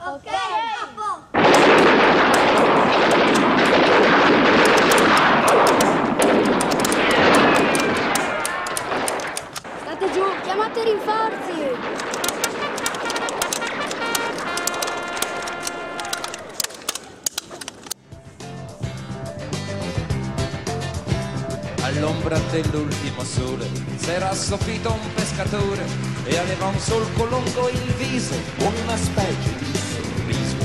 Ok. State giù, chiamate rinforzi. All'ombra dell'ultimo sole s'era assopito un pescatore e aveva un solco lungo il viso, una specie di sorriso.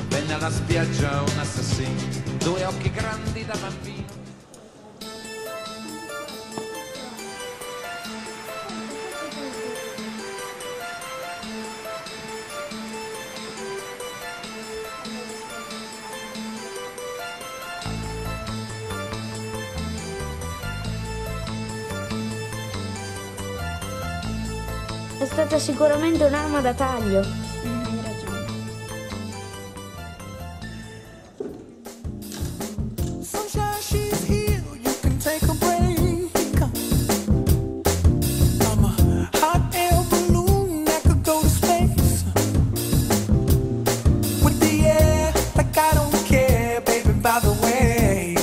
Venne alla spiaggia un assassino, due occhi grandi da bambino. È stata sicuramente un'arma da taglio. Hai ragione. Sunshine, she's here. You can take a break. I'm a hot air balloon that could go to space. With the air, like I don't care, baby, by the way.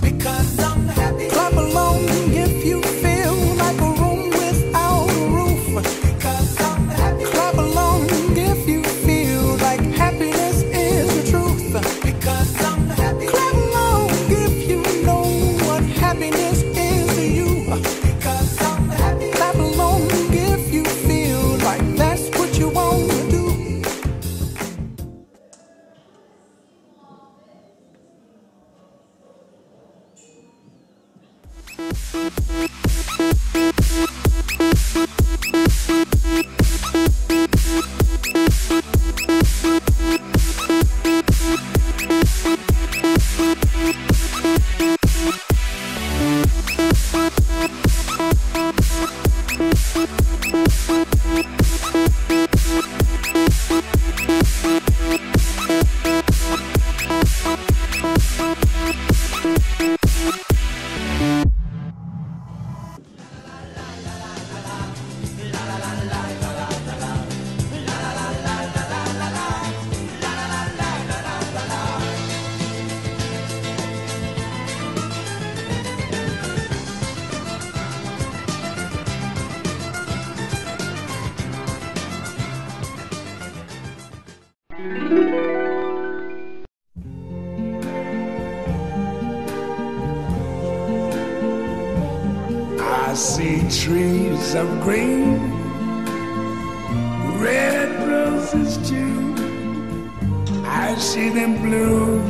Because I'm happy. Clap along if you feel like a room without a roof. Because I'm happy. Clap along if you feel like happiness is the truth. Because I'm happy. Clap along if you know what happiness is to you. Because I'm happy. Clap along if you feel like that's what you want to do. I see trees of green, red roses too. I see them bloom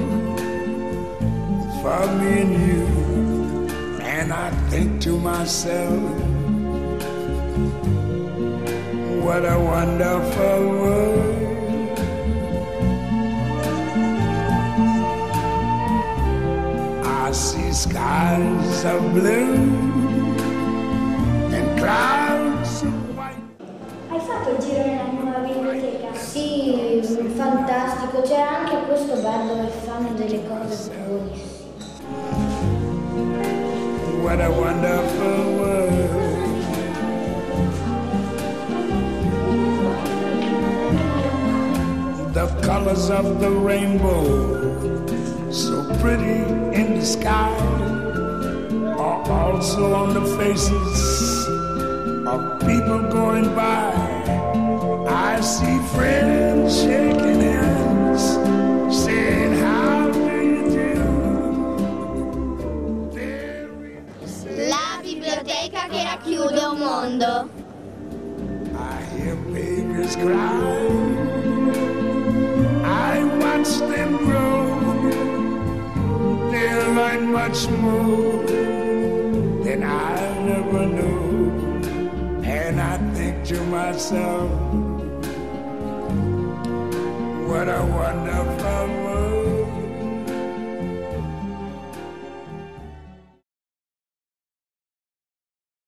for me and you. And I think to myself, what a wonderful world. I see skies of blue and clouds of white. Hai fatto il giro nella nuova biblioteca? Sì, fantastico. C'era anche questo bar dove fanno delle cose buonissime. What a wonderful world. The colors of the rainbow, so pretty in the sky, are also on the faces of people going by. I see friends shaking hands, saying how do you do. La biblioteca che racchiude un mondo. I hear babies cry, I watch them grow. They'll learn much more than I never knew. And I think to myself, what a wonderful world.